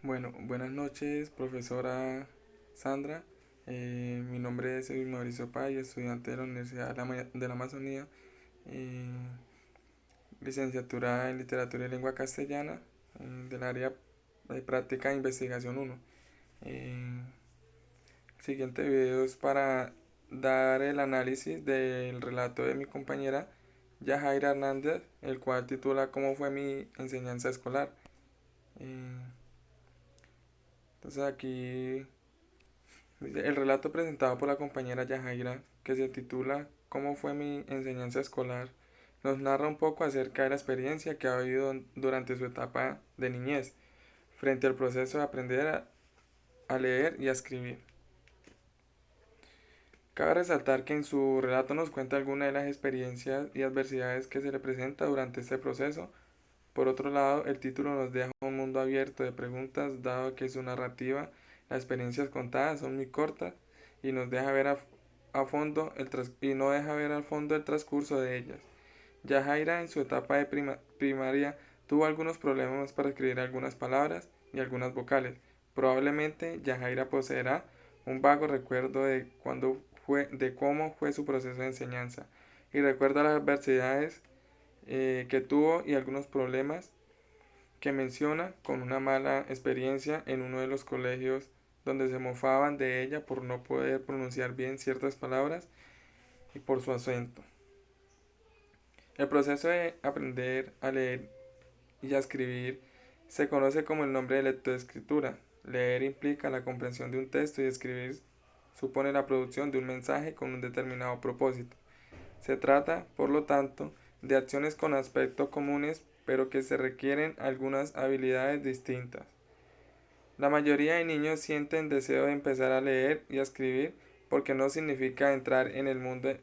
Bueno, buenas noches, profesora Sandra. Mi nombre es Edwin Mauricio Pay, estudiante de la Universidad de la Amazonía, eh, licenciatura en Literatura y Lengua Castellana, del área de Práctica e Investigación 1. El siguiente video es para dar el análisis del relato de mi compañera Yajaira Hernández, el cual titula ¿Cómo fue mi enseñanza escolar? Eh, entonces aquí el relato presentado por la compañera Yajaira, que se titula ¿Cómo fue mi enseñanza escolar?, nos narra un poco acerca de la experiencia que ha vivido durante su etapa de niñez, frente al proceso de aprender a leer y a escribir. Cabe resaltar que en su relato nos cuenta algunas de las experiencias y adversidades que se le presenta durante este proceso. Por otro lado, el título nos deja un mundo abierto de preguntas, dado que su narrativa, las experiencias contadas son muy cortas y nos deja ver a fondo y no deja ver al fondo el transcurso de ellas. Yajaira en su etapa de primaria tuvo algunos problemas para escribir algunas palabras y algunas vocales. Probablemente Yajaira poseerá un vago recuerdo de cómo fue su proceso de enseñanza y recuerda las adversidades que tuvo y algunos problemas que menciona con una mala experiencia en uno de los colegios donde se mofaban de ella por no poder pronunciar bien ciertas palabras y por su acento. El proceso de aprender a leer y a escribir se conoce como el nombre de lectoescritura. Leer implica la comprensión de un texto y escribir supone la producción de un mensaje con un determinado propósito. Se trata, por lo tanto, de acciones con aspectos comunes, pero que se requieren algunas habilidades distintas. La mayoría de niños sienten deseo de empezar a leer y a escribir porque no significa entrar en el mundo,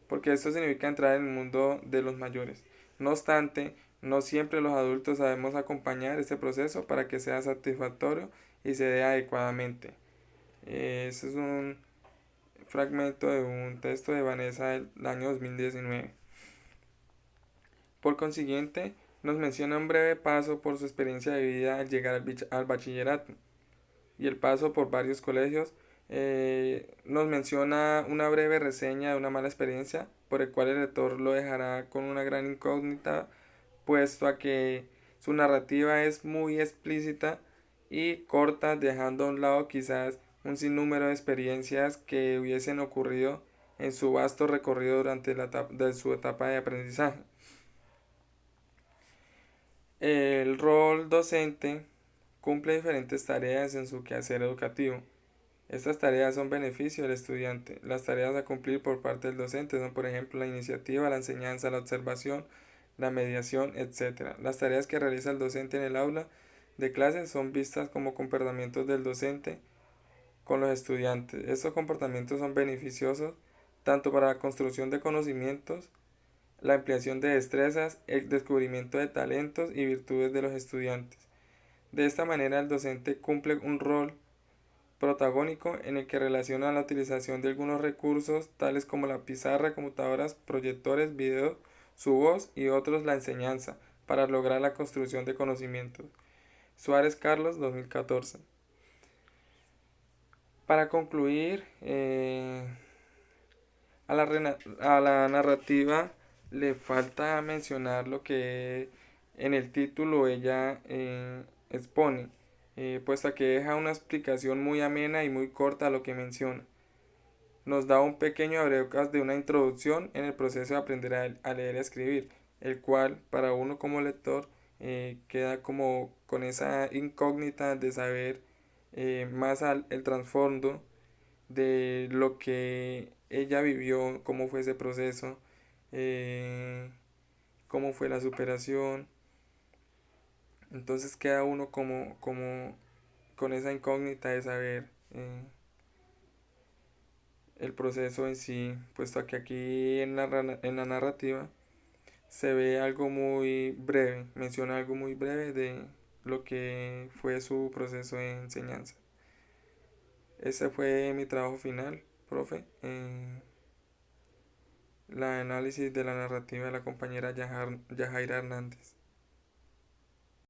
porque esto significa entrar en el mundo de los mayores. No obstante, no siempre los adultos sabemos acompañar este proceso para que sea satisfactorio y se dé adecuadamente. Este es un fragmento de un texto de Vanessa del año 2019. Por consiguiente, nos menciona un breve paso por su experiencia de vida al llegar al bachillerato y el paso por varios colegios. Nos menciona una breve reseña de una mala experiencia por el cual el lector lo dejará con una gran incógnita, puesto a que su narrativa es muy explícita y corta, dejando a un lado quizás un sinnúmero de experiencias que hubiesen ocurrido en su vasto recorrido durante su etapa de aprendizaje. El rol docente cumple diferentes tareas en su quehacer educativo. Estas tareas son beneficio del estudiante. Las tareas a cumplir por parte del docente son, por ejemplo, la iniciativa, la enseñanza, la observación, la mediación, etc. Las tareas que realiza el docente en el aula de clases son vistas como comportamientos del docente con los estudiantes. Estos comportamientos son beneficiosos tanto para la construcción de conocimientos, la ampliación de destrezas, el descubrimiento de talentos y virtudes de los estudiantes. De esta manera, el docente cumple un rol protagónico en el que relaciona la utilización de algunos recursos tales como la pizarra, computadoras, proyectores, videos, su voz y otros la enseñanza para lograr la construcción de conocimientos. Suárez Carlos, 2014. Para concluir, a la narrativa le falta mencionar lo que en el título ella expone, puesto que deja una explicación muy amena y muy corta a lo que menciona. Nos da un pequeño abrebocas de una introducción en el proceso de aprender a leer y a escribir, el cual para uno como lector queda como con esa incógnita de saber más el trasfondo de lo que ella vivió, cómo fue ese proceso, eh, cómo fue la superación. Entonces queda uno como con esa incógnita de saber el proceso en sí, puesto que aquí en la narrativa se ve algo muy breve, menciona algo muy breve de lo que fue su proceso de enseñanza. Ese fue mi trabajo final, profe. La análisis de la narrativa de la compañera Yajaira Hernández.